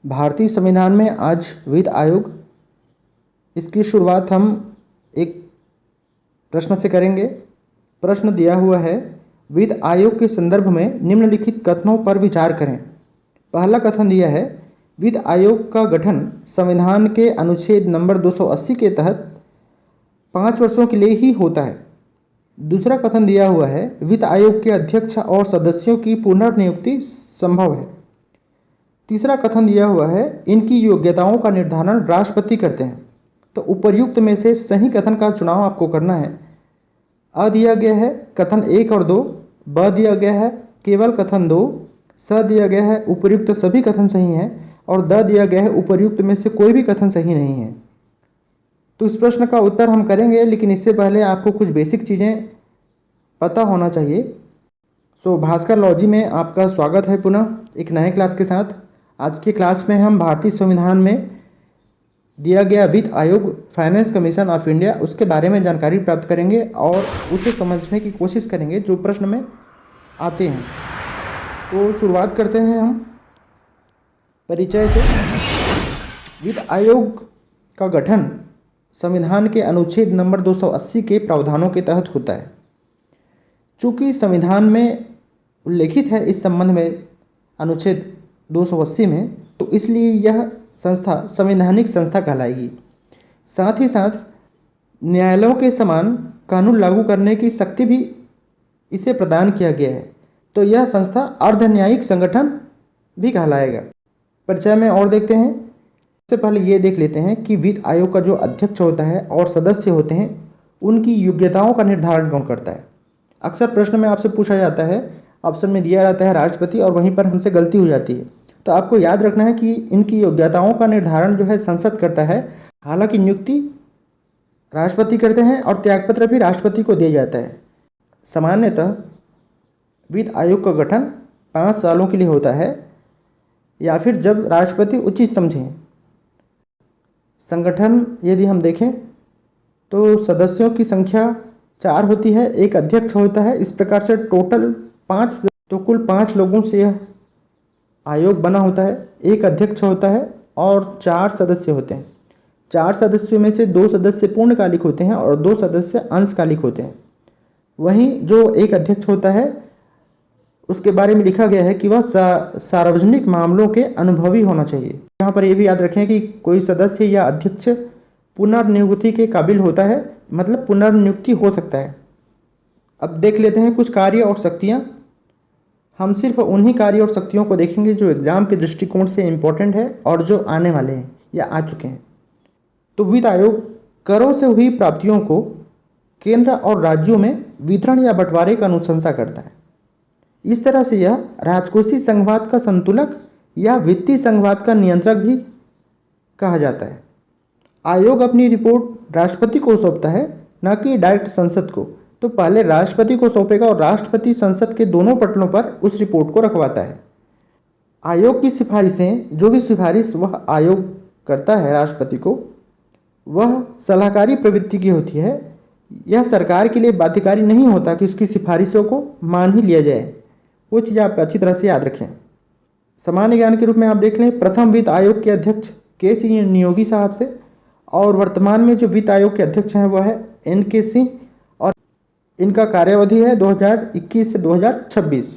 भारतीय संविधान में आज वित्त आयोग, इसकी शुरुआत हम एक प्रश्न से करेंगे। प्रश्न दिया हुआ है, वित्त आयोग के संदर्भ में निम्नलिखित कथनों पर विचार करें। पहला कथन दिया है, वित्त आयोग का गठन संविधान के अनुच्छेद नंबर 280 के तहत 5 वर्षों के लिए ही होता है। दूसरा कथन दिया हुआ है, वित्त आयोग के अध्यक्ष और सदस्यों की पुनर्नियुक्ति संभव है। तीसरा कथन दिया हुआ है, इनकी योग्यताओं का निर्धारण राष्ट्रपति करते हैं। तो उपर्युक्त में से सही कथन का चुनाव आपको करना है। अ दिया गया है कथन 1 और 2, ब दिया गया है केवल कथन 2, स दिया गया है उपर्युक्त सभी कथन सही हैं और द दिया गया है उपर्युक्त में से कोई भी कथन सही नहीं है। तो इस प्रश्न का उत्तर हम करेंगे, लेकिन इससे पहले आपको कुछ बेसिक चीज़ें पता होना चाहिए। भास्कर लॉजी में आपका स्वागत है पुनः एक नए क्लास के साथ। आज की क्लास में हम भारतीय संविधान में दिया गया वित्त आयोग, फाइनेंस कमीशन ऑफ इंडिया, उसके बारे में जानकारी प्राप्त करेंगे और उसे समझने की कोशिश करेंगे जो प्रश्न में आते हैं। तो शुरुआत करते हैं हम परिचय से। वित्त आयोग का गठन संविधान के अनुच्छेद नंबर 280 के प्रावधानों के तहत होता है। चूँकि संविधान में उल्लेखित है इस संबंध में अनुच्छेद 280 में, तो इसलिए यह संस्था संवैधानिक संस्था कहलाएगी। साथ ही साथ न्यायालयों के समान कानून लागू करने की शक्ति भी इसे प्रदान किया गया है। तो यह संस्था अर्धन्यायिक संगठन भी कहलाएगा। परिचय में और देखते हैं। सबसे पहले ये देख लेते हैं कि वित्त आयोग का जो अध्यक्ष होता है और सदस्य होते हैं, उनकी योग्यताओं का निर्धारण कौन करता है। अक्सर प्रश्न में आपसे पूछा जाता है, ऑप्शन में दिया जाता है राष्ट्रपति, और वहीं पर हमसे गलती हो जाती है। तो आपको याद रखना है कि इनकी योग्यताओं का निर्धारण जो है संसद करता है। हालांकि नियुक्ति राष्ट्रपति करते हैं और त्यागपत्र भी राष्ट्रपति को दिया जाता है। सामान्यतः वित्त आयोग का गठन 5 सालों के लिए होता है, या फिर जब राष्ट्रपति उचित समझें। संगठन यदि हम देखें तो सदस्यों की संख्या 4 होती है, एक अध्यक्ष होता है। इस प्रकार से टोटल 5, तो कुल 5 लोगों से यह आयोग बना होता है। एक अध्यक्ष होता है और 4 सदस्य होते हैं। 4 सदस्यों में से 2 सदस्य पूर्णकालिक होते हैं और 2 सदस्य अंशकालिक होते हैं। वहीं जो एक अध्यक्ष होता है उसके बारे में लिखा गया है कि वह सार्वजनिक मामलों के अनुभवी होना चाहिए। यहाँ पर यह भी याद रखें कि कोई सदस्य या अध्यक्ष पुनर्नियुक्ति के काबिल होता है, मतलब पुनर्नियुक्ति हो सकता है। अब देख लेते हैं कुछ कार्य और शक्तियाँ। हम सिर्फ उन्हीं कार्य और शक्तियों को देखेंगे जो एग्जाम के दृष्टिकोण से इम्पोर्टेंट है और जो आने वाले हैं या आ चुके हैं। तो वित्त आयोग करों से हुई प्राप्तियों को केंद्र और राज्यों में वितरण या बंटवारे का अनुशंसा करता है। इस तरह से यह राजकोषीय संघवाद का संतुलक या वित्तीय संघवाद का नियंत्रक भी कहा जाता है। आयोग अपनी रिपोर्ट राष्ट्रपति को सौंपता है, न कि डायरेक्ट संसद को। तो पहले राष्ट्रपति को सौंपेगा और राष्ट्रपति संसद के दोनों पटलों पर उस रिपोर्ट को रखवाता है। आयोग की सिफारिशें, जो भी सिफारिश वह आयोग करता है राष्ट्रपति को, वह सलाहकारी प्रवृत्ति की होती है। यह सरकार के लिए बाध्यकारी नहीं होता कि उसकी सिफारिशों को मान ही लिया जाए। वो चीज़ आप अच्छी तरह से याद रखें। सामान्य ज्ञान के रूप में आप देख लें, प्रथम वित्त आयोग के अध्यक्ष के नियोगी साहब से, और वर्तमान में जो वित्त आयोग के अध्यक्ष हैं वह है NK सिंह, और इनका कार्यावधि है 2021 से 2026।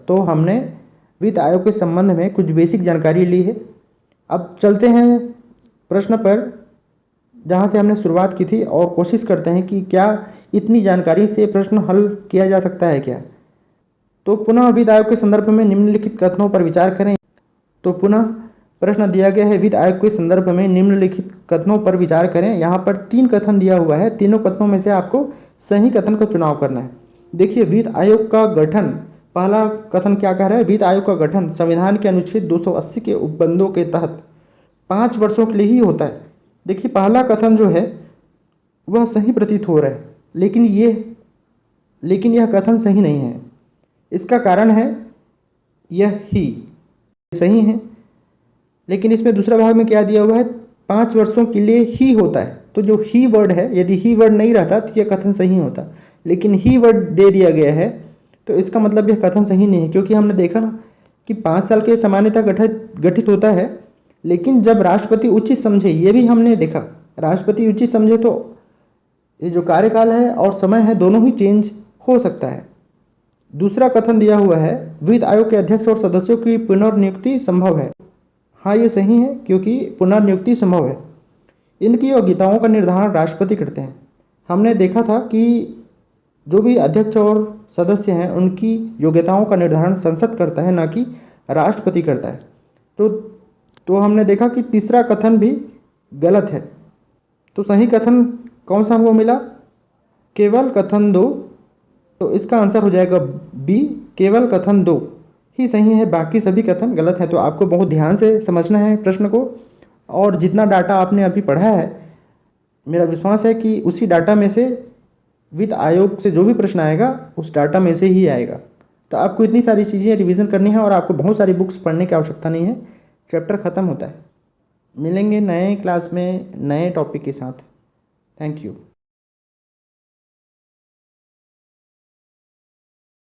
तो हमने वित्त आयोग के संबंध में कुछ बेसिक जानकारी ली है। अब चलते हैं प्रश्न पर जहाँ से हमने शुरुआत की थी, और कोशिश करते हैं कि क्या इतनी जानकारी से प्रश्न हल किया जा सकता है क्या। तो पुनः वित्त आयोग के संदर्भ में निम्नलिखित कथनों पर विचार करें। तो पुनः प्रश्न दिया गया है, वित्त आयोग के संदर्भ में निम्नलिखित कथनों पर विचार करें। यहाँ पर 3 कथन दिया हुआ है, तीनों कथनों में से आपको सही कथन का चुनाव करना है। देखिए, वित्त आयोग का गठन, पहला कथन क्या कह रहा है, वित्त आयोग का गठन संविधान के अनुच्छेद 280 के उपबंधों के तहत 5 वर्षों के लिए ही होता है। देखिए, पहला कथन जो है वह सही प्रतीत हो रहा है, लेकिन यह कथन सही नहीं है। इसका कारण है यह ही सही है, लेकिन इसमें दूसरा भाग में क्या दिया हुआ है, 5 वर्षों के लिए ही होता है। तो जो ही वर्ड है, यदि ही वर्ड नहीं रहता तो यह कथन सही होता, लेकिन ही वर्ड दे दिया गया है, तो इसका मतलब यह कथन सही नहीं है। क्योंकि हमने देखा ना कि 5 साल के सामान्यतः गठित होता है, लेकिन जब राष्ट्रपति उचित समझे, ये भी हमने देखा, राष्ट्रपति उचित समझे तो ये जो कार्यकाल है और समय है दोनों ही चेंज हो सकता है। दूसरा कथन दिया हुआ है, वित्त आयोग के अध्यक्ष और सदस्यों की पुनर्नियुक्ति संभव है। हाँ, ये सही है, क्योंकि पुनर्नियुक्ति संभव है। इनकी योग्यताओं का निर्धारण राष्ट्रपति करते हैं। हमने देखा था कि जो भी अध्यक्ष और सदस्य हैं उनकी योग्यताओं का निर्धारण संसद करता है, ना कि राष्ट्रपति करता है। तो हमने देखा कि तीसरा कथन भी गलत है। तो सही कथन कौन सा हमको मिला? केवल कथन 2। तो इसका आंसर हो जाएगा बी, केवल कथन 2 ही सही है, बाकी सभी कथन गलत हैं। तो आपको बहुत ध्यान से समझना है प्रश्न को, और जितना डाटा आपने अभी पढ़ा है, मेरा विश्वास है कि उसी डाटा में से वित्त आयोग से जो भी प्रश्न आएगा उस डाटा में से ही आएगा। तो आपको इतनी सारी चीज़ें रिवीजन करनी है और आपको बहुत सारी बुक्स पढ़ने की आवश्यकता नहीं है, चैप्टर ख़त्म होता है। मिलेंगे नए क्लास में नए टॉपिक के साथ। Thank you.